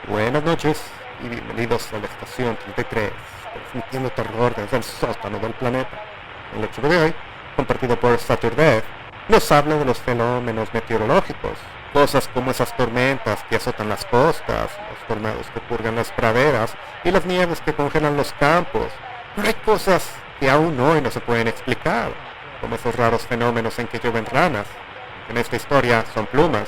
Buenas noches y bienvenidos a la estación 33, transmitiendo terror desde el sótano del planeta. El hecho de hoy, compartido por Saturday, nos habla de los fenómenos meteorológicos, cosas como esas tormentas que azotan las costas, los tornados que purgan las praderas y las nieves que congelan los campos. Pero hay cosas que aún hoy no se pueden explicar, como esos raros fenómenos en que llueven ranas, que en esta historia son plumas.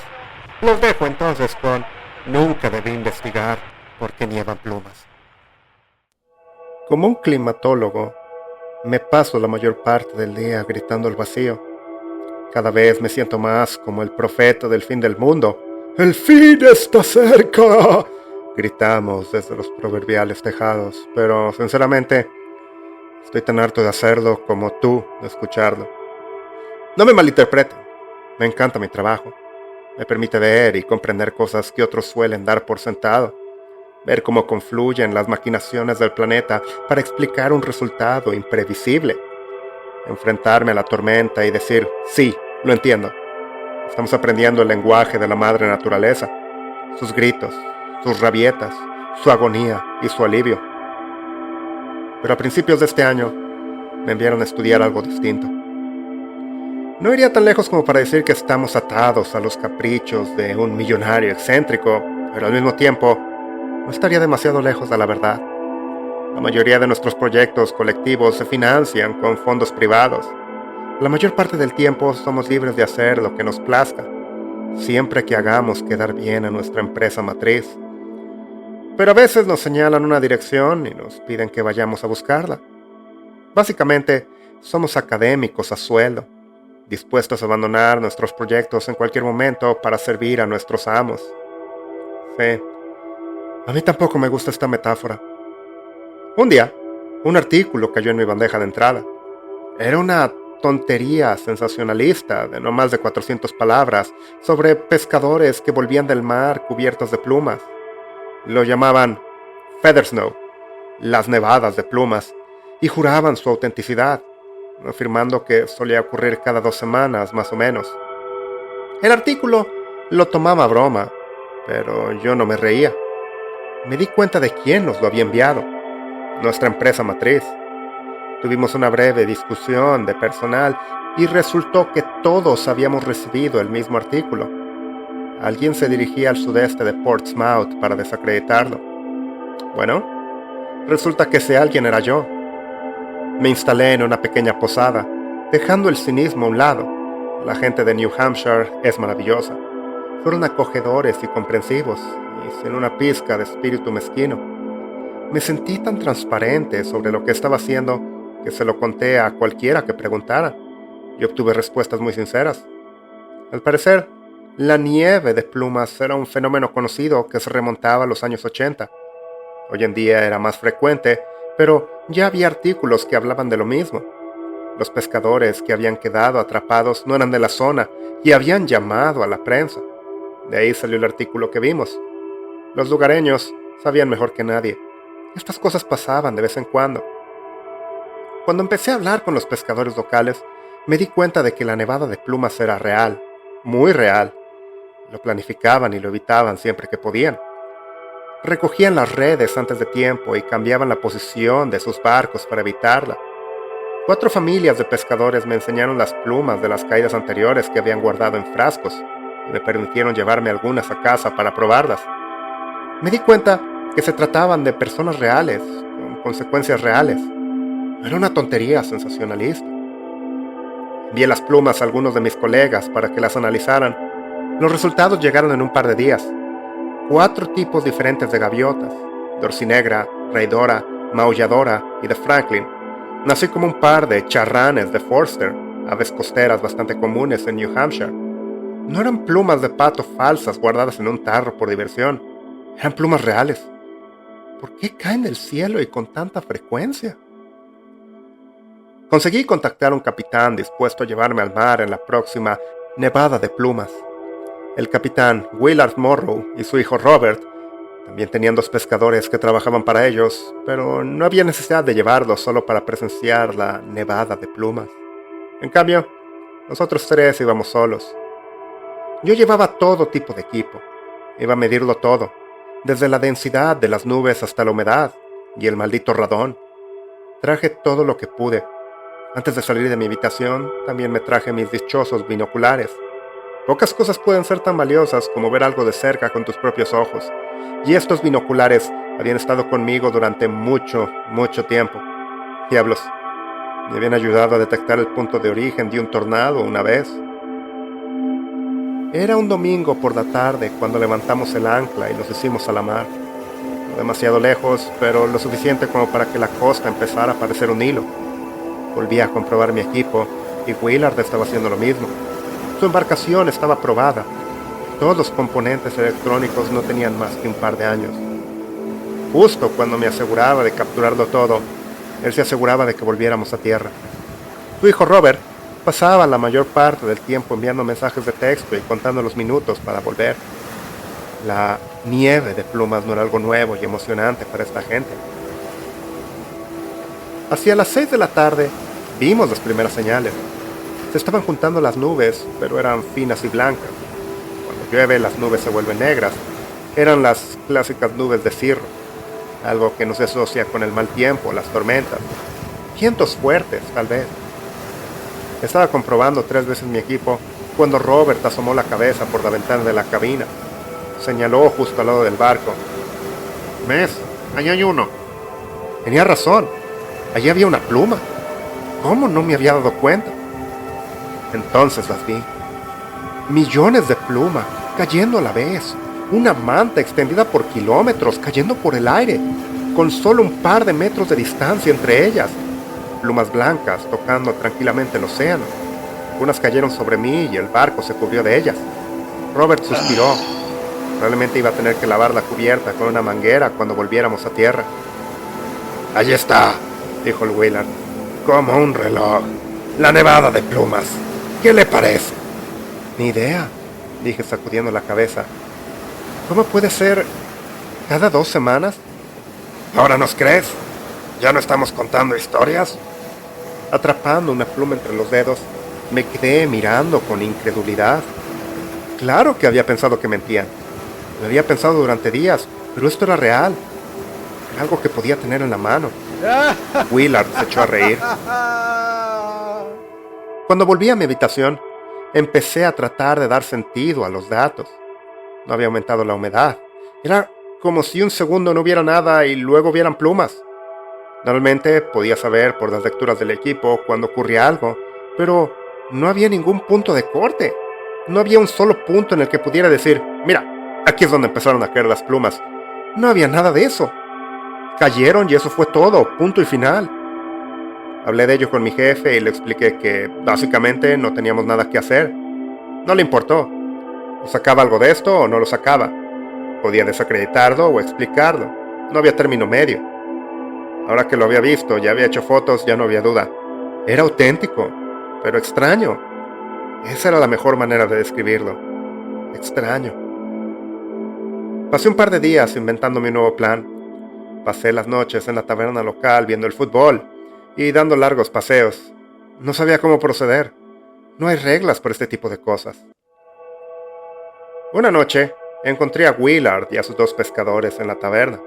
Los dejo entonces con Nunca debí investigar por qué nievan plumas. Como un climatólogo, me paso la mayor parte del día gritando al vacío. Cada vez me siento más como el profeta del fin del mundo. ¡El fin está cerca!, gritamos desde los proverbiales tejados, pero sinceramente estoy tan harto de hacerlo como tú de escucharlo. No me malinterpreten, me encanta mi trabajo. Me permite ver y comprender cosas que otros suelen dar por sentado. Ver cómo confluyen las maquinaciones del planeta para explicar un resultado imprevisible. Enfrentarme a la tormenta y decir, sí, lo entiendo. Estamos aprendiendo el lenguaje de la madre naturaleza. Sus gritos, sus rabietas, su agonía y su alivio. Pero a principios de este año, me enviaron a estudiar algo distinto. No iría tan lejos como para decir que estamos atados a los caprichos de un millonario excéntrico, pero al mismo tiempo no estaría demasiado lejos de la verdad. La mayoría de nuestros proyectos colectivos se financian con fondos privados. La mayor parte del tiempo somos libres de hacer lo que nos plazca, siempre que hagamos quedar bien a nuestra empresa matriz. Pero a veces nos señalan una dirección y nos piden que vayamos a buscarla. Básicamente, somos académicos a sueldo, dispuestos a abandonar nuestros proyectos en cualquier momento para servir a nuestros amos. Sí, a mí tampoco me gusta esta metáfora. Un día, un artículo cayó en mi bandeja de entrada. Era una tontería sensacionalista de no más de 400 palabras sobre pescadores que volvían del mar cubiertos de plumas. Lo llamaban Feather Snow, las nevadas de plumas, y juraban su autenticidad, afirmando que solía ocurrir cada 2 semanas más o menos. El artículo lo tomaba a broma, pero yo no me reía. Me di cuenta de quién nos lo había enviado, nuestra empresa matriz. Tuvimos una breve discusión de personal y resultó que todos habíamos recibido el mismo artículo. Alguien se dirigía al sudeste de Portsmouth para desacreditarlo. Bueno, resulta que ese alguien era yo. Me instalé en una pequeña posada, dejando el cinismo a un lado. La gente de New Hampshire es maravillosa. Fueron acogedores y comprensivos, y sin una pizca de espíritu mezquino. Me sentí tan transparente sobre lo que estaba haciendo que se lo conté a cualquiera que preguntara, y obtuve respuestas muy sinceras. Al parecer, la nieve de plumas era un fenómeno conocido que se remontaba a los años 80. Hoy en día era más frecuente, pero ya había artículos que hablaban de lo mismo. Los pescadores que habían quedado atrapados no eran de la zona y habían llamado a la prensa. De ahí salió el artículo que vimos. Los lugareños sabían mejor que nadie. Estas cosas pasaban de vez en cuando. Cuando empecé a hablar con los pescadores locales, me di cuenta de que la nevada de plumas era real, muy real. Lo planificaban y lo evitaban siempre que podían. Recogían las redes antes de tiempo y cambiaban la posición de sus barcos para evitarla. 4 familias de pescadores me enseñaron las plumas de las caídas anteriores que habían guardado en frascos y me permitieron llevarme algunas a casa para probarlas. Me di cuenta que se trataban de personas reales, con consecuencias reales. No era una tontería sensacionalista. Envié las plumas a algunos de mis colegas para que las analizaran. Los resultados llegaron en un par de días. 4 tipos diferentes de gaviotas: dorcinegra, raidora, maulladora y de Franklin, así como un par de charranes de Forster, aves costeras bastante comunes en New Hampshire. No eran plumas de pato falsas guardadas en un tarro por diversión, eran plumas reales. ¿Por qué caen del cielo y con tanta frecuencia? Conseguí contactar a un capitán dispuesto a llevarme al mar en la próxima nevada de plumas. El capitán Willard Morrow y su hijo Robert también tenían 2 pescadores que trabajaban para ellos, pero no había necesidad de llevarlos solo para presenciar la nevada de plumas. En cambio, nosotros 3 íbamos solos. Yo llevaba todo tipo de equipo, iba a medirlo todo, desde la densidad de las nubes hasta la humedad y el maldito radón. Traje todo lo que pude. Antes de salir de mi habitación, también me traje mis dichosos binoculares. Pocas cosas pueden ser tan valiosas como ver algo de cerca con tus propios ojos, y estos binoculares habían estado conmigo durante mucho, mucho tiempo. Diablos, me habían ayudado a detectar el punto de origen de un tornado una vez. Era un domingo por la tarde cuando levantamos el ancla y nos hicimos a la mar. No demasiado lejos, pero lo suficiente como para que la costa empezara a parecer un hilo. Volví a comprobar mi equipo y Willard estaba haciendo lo mismo. Su embarcación estaba probada. Todos los componentes electrónicos no tenían más que un par de años. Justo cuando me aseguraba de capturarlo todo, él se aseguraba de que volviéramos a tierra. Su hijo Robert pasaba la mayor parte del tiempo enviando mensajes de texto y contando los minutos para volver. La nieve de plumas no era algo nuevo y emocionante para esta gente. Hacia las 6 de la tarde vimos las primeras señales. Se estaban juntando las nubes, pero eran finas y blancas. Cuando llueve, las nubes se vuelven negras. Eran las clásicas nubes de cirro, algo que no se asocia con el mal tiempo, las tormentas. Vientos fuertes, tal vez. Estaba comprobando 3 veces mi equipo cuando Robert asomó la cabeza por la ventana de la cabina. Señaló justo al lado del barco. «¿Ves? Allí hay uno». Tenía razón. Allí había una pluma. ¿Cómo no me había dado cuenta? Entonces las vi. Millones de plumas, cayendo a la vez. Una manta extendida por kilómetros, cayendo por el aire, con solo un par de metros de distancia entre ellas. Plumas blancas tocando tranquilamente el océano. Algunas cayeron sobre mí y el barco se cubrió de ellas. Robert suspiró. Probablemente iba a tener que lavar la cubierta con una manguera cuando volviéramos a tierra. «Allí está», dijo el Willard. «Como un reloj. La nevada de plumas. ¿Qué le parece?» «Ni idea», dije sacudiendo la cabeza. «¿Cómo puede ser cada 2 semanas?» «¿Ahora nos crees? ¿Ya no estamos contando historias?» Atrapando una pluma entre los dedos, me quedé mirando con incredulidad. Claro que había pensado que mentían. Lo había pensado durante días, pero esto era real. Era algo que podía tener en la mano. Willard se echó a reír. Cuando volví a mi habitación, empecé a tratar de dar sentido a los datos. No había aumentado la humedad. Era como si un segundo no hubiera nada y luego hubieran plumas. Normalmente podía saber por las lecturas del equipo cuando ocurría algo, pero no había ningún punto de corte. No había un solo punto en el que pudiera decir, «Mira, aquí es donde empezaron a caer las plumas». No había nada de eso. Cayeron y eso fue todo, punto y final. Hablé de ello con mi jefe y le expliqué que básicamente no teníamos nada que hacer. No le importó. ¿O sacaba algo de esto o no lo sacaba? Podía desacreditarlo o explicarlo. No había término medio. Ahora que lo había visto, ya había hecho fotos, ya no había duda. Era auténtico, pero extraño. Esa era la mejor manera de describirlo. Extraño. Pasé un par de días inventándome un nuevo plan. Pasé las noches en la taberna local viendo el fútbol y dando largos paseos. No sabía cómo proceder. No hay reglas para este tipo de cosas. Una noche encontré a Willard y a sus 2 pescadores en la taberna.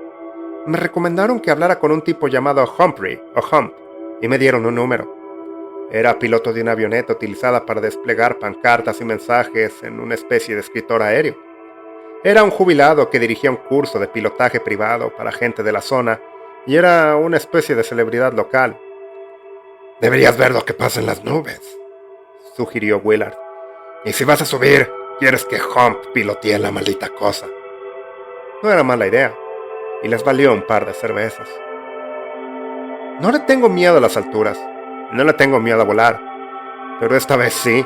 Me recomendaron que hablara con un tipo llamado Humphrey o Hump y me dieron un número. Era piloto de una avioneta utilizada para desplegar pancartas y mensajes en una especie de escritor aéreo. Era un jubilado que dirigía un curso de pilotaje privado para gente de la zona y era una especie de celebridad local. «Deberías ver lo que pasa en las nubes», sugirió Willard. «Y si vas a subir, quieres que Hump pilotee la maldita cosa». No era mala idea, y les valió un par de cervezas. No le tengo miedo a las alturas, no le tengo miedo a volar, pero esta vez sí.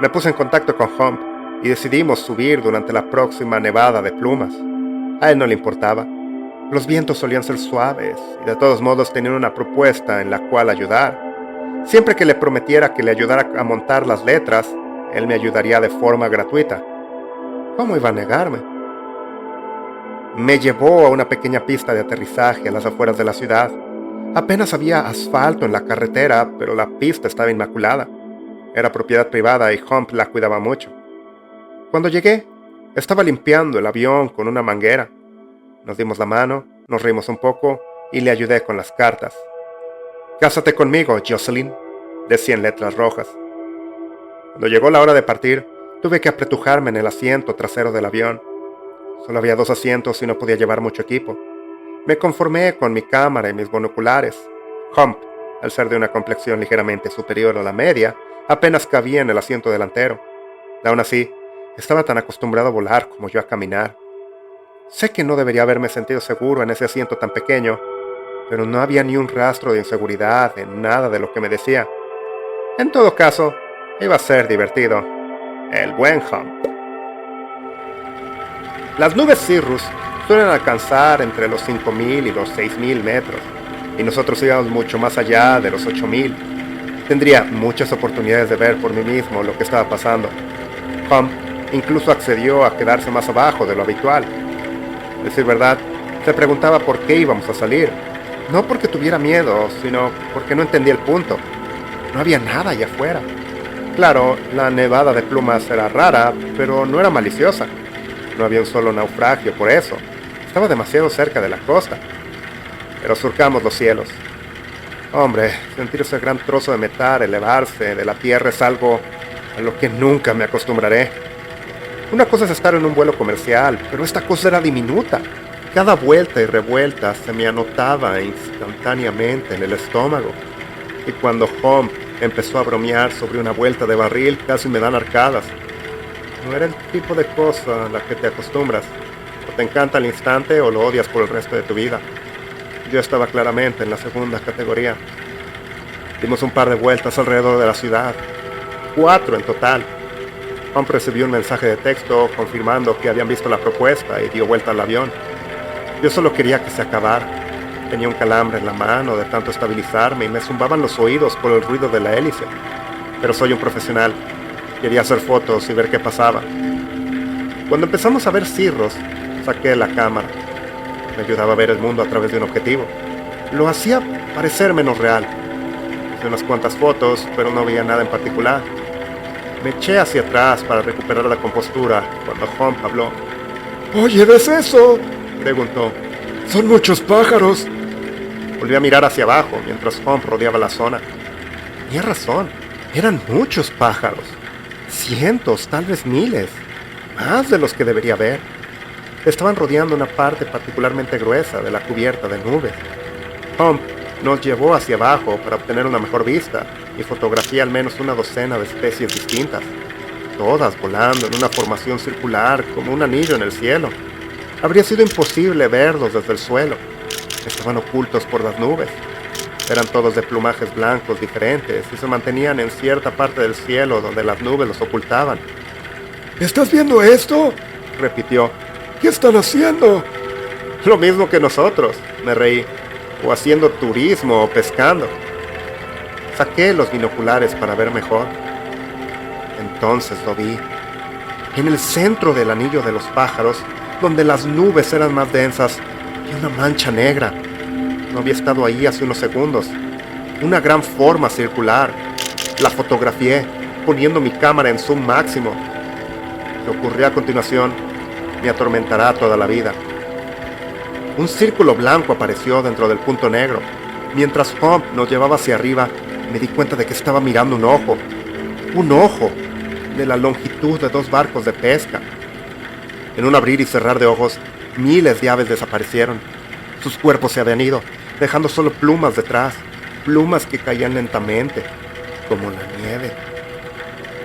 Me puse en contacto con Hump y decidimos subir durante la próxima nevada de plumas. A él no le importaba. Los vientos solían ser suaves y de todos modos tenían una propuesta en la cual ayudar. Siempre que le prometiera que le ayudara a montar las letras, él me ayudaría de forma gratuita. ¿Cómo iba a negarme? Me llevó a una pequeña pista de aterrizaje a las afueras de la ciudad. Apenas había asfalto en la carretera, pero la pista estaba inmaculada. Era propiedad privada y Hump la cuidaba mucho. Cuando llegué, estaba limpiando el avión con una manguera. Nos dimos la mano, nos reímos un poco y le ayudé con las cartas. «Cásate conmigo, Jocelyn», decía en letras rojas. Cuando llegó la hora de partir, tuve que apretujarme en el asiento trasero del avión. Solo había 2 asientos y no podía llevar mucho equipo. Me conformé con mi cámara y mis binoculares. Hump, al ser de una complexión ligeramente superior a la media, apenas cabía en el asiento delantero. Aún así, estaba tan acostumbrado a volar como yo a caminar. Sé que no debería haberme sentido seguro en ese asiento tan pequeño, pero no había ni un rastro de inseguridad en nada de lo que me decía. En todo caso, iba a ser divertido. El buen Hump. Las nubes Cirrus suelen alcanzar entre los 5.000 y los 6.000 metros, y nosotros íbamos mucho más allá de los 8.000. Tendría muchas oportunidades de ver por mí mismo lo que estaba pasando. Hump incluso accedió a quedarse más abajo de lo habitual. A decir verdad, se preguntaba por qué íbamos a salir. No porque tuviera miedo, sino porque no entendía el punto. No había nada allá afuera. Claro, la nevada de plumas era rara, pero no era maliciosa. No había un solo naufragio por eso. Estaba demasiado cerca de la costa. Pero surcamos los cielos. Hombre, sentir ese gran trozo de metal elevarse de la tierra es algo a lo que nunca me acostumbraré. Una cosa es estar en un vuelo comercial, pero esta cosa era diminuta. Cada vuelta y revuelta se me anotaba instantáneamente en el estómago. Y cuando Hump empezó a bromear sobre una vuelta de barril, casi me dan arcadas. No era el tipo de cosa a la que te acostumbras. O te encanta al instante o lo odias por el resto de tu vida. Yo estaba claramente en la segunda categoría. Dimos un par de vueltas alrededor de la ciudad. 4 en total. Hump recibió un mensaje de texto confirmando que habían visto la propuesta y dio vuelta al avión. Yo solo quería que se acabara. Tenía un calambre en la mano de tanto estabilizarme y me zumbaban los oídos por el ruido de la hélice. Pero soy un profesional. Quería hacer fotos y ver qué pasaba. Cuando empezamos a ver cirros, saqué la cámara. Me ayudaba a ver el mundo a través de un objetivo. Lo hacía parecer menos real. Hice unas cuantas fotos, pero no veía nada en particular. Me eché hacia atrás para recuperar la compostura cuando Hump habló. «Oye, ¿ves eso?», preguntó. «Son muchos pájaros». Volví a mirar hacia abajo mientras Hump rodeaba la zona. Tenía razón, eran muchos pájaros. Cientos, tal vez miles. Más de los que debería ver. Estaban rodeando una parte particularmente gruesa de la cubierta de nubes. Hump nos llevó hacia abajo para obtener una mejor vista y fotografié al menos una docena de especies distintas, todas volando en una formación circular como un anillo en el cielo. Habría sido imposible verlos desde el suelo. Estaban ocultos por las nubes. Eran todos de plumajes blancos diferentes y se mantenían en cierta parte del cielo donde las nubes los ocultaban. «¿Estás viendo esto?», repitió. «¿Qué están haciendo?». «Lo mismo que nosotros», me reí. «O haciendo turismo o pescando». Saqué los binoculares para ver mejor. Entonces lo vi. En el centro del anillo de los pájaros, donde las nubes eran más densas, y una mancha negra. No había estado ahí hace unos segundos. Una gran forma circular. La fotografié, poniendo mi cámara en zoom máximo. Lo que ocurrió a continuación me atormentará toda la vida. Un círculo blanco apareció dentro del punto negro. Mientras Hump nos llevaba hacia arriba, me di cuenta de que estaba mirando un ojo. Un ojo de la longitud de 2 barcos de pesca. En un abrir y cerrar de ojos, miles de aves desaparecieron. Sus cuerpos se habían ido, dejando solo plumas detrás, plumas que caían lentamente, como la nieve.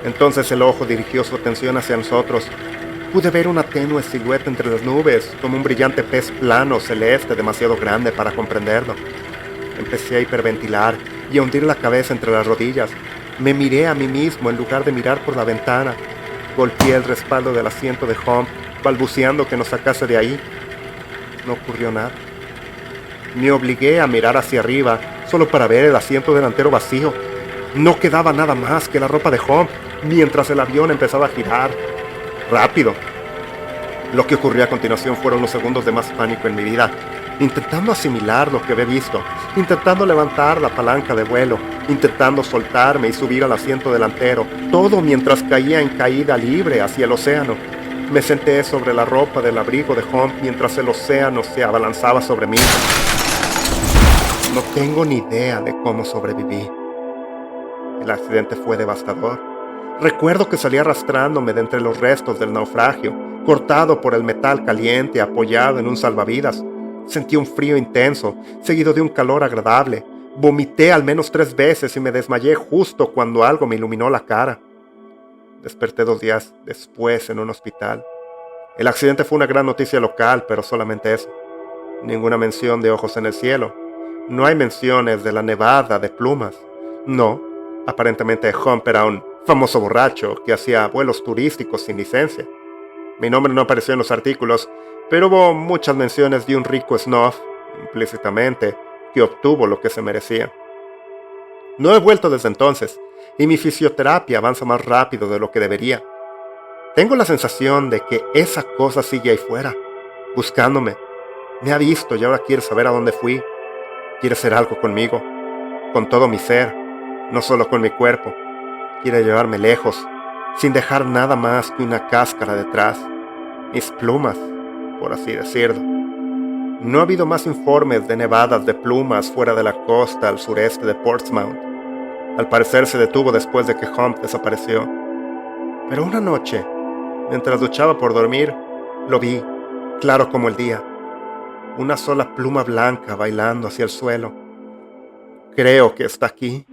Entonces el ojo dirigió su atención hacia nosotros. Pude ver una tenue silueta entre las nubes, como un brillante pez plano celeste demasiado grande para comprenderlo. Empecé a hiperventilar y a hundir la cabeza entre las rodillas. Me miré a mí mismo en lugar de mirar por la ventana. Golpeé el respaldo del asiento de Hump, balbuceando que nos sacase de ahí. No ocurrió nada. Me obligué a mirar hacia arriba, solo para ver el asiento delantero vacío. No quedaba nada más que la ropa de Hump, mientras el avión empezaba a girar. Rápido. Lo que ocurrió a continuación fueron los segundos de más pánico en mi vida. Intentando asimilar lo que había visto, intentando levantar la palanca de vuelo, intentando soltarme y subir al asiento delantero, todo mientras caía en caída libre hacia el océano. Me senté sobre la ropa del abrigo de Hump mientras el océano se abalanzaba sobre mí. No tengo ni idea de cómo sobreviví. El accidente fue devastador. Recuerdo que salí arrastrándome de entre los restos del naufragio, cortado por el metal caliente, apoyado en un salvavidas. Sentí un frío intenso, seguido de un calor agradable. Vomité al menos 3 veces y me desmayé justo cuando algo me iluminó la cara. Desperté 2 días después en un hospital. El accidente fue una gran noticia local, pero solamente eso. Ninguna mención de ojos en el cielo. No hay menciones de la nevada de plumas. No, aparentemente Hump era un famoso borracho que hacía vuelos turísticos sin licencia. Mi nombre no apareció en los artículos, pero hubo muchas menciones de un rico snob, implícitamente, que obtuvo lo que se merecía. No he vuelto desde entonces, y mi fisioterapia avanza más rápido de lo que debería. Tengo la sensación de que esa cosa sigue ahí fuera, buscándome. Me ha visto y ahora quiere saber a dónde fui. Quiere hacer algo conmigo, con todo mi ser, no solo con mi cuerpo. Quiere llevarme lejos, sin dejar nada más que una cáscara detrás. Mis plumas, por así decirlo. No ha habido más informes de nevadas de plumas fuera de la costa al sureste de Portsmouth. Al parecer se detuvo después de que Hump desapareció. Pero una noche, mientras luchaba por dormir, lo vi, claro como el día. Una sola pluma blanca bailando hacia el suelo. Creo que está aquí.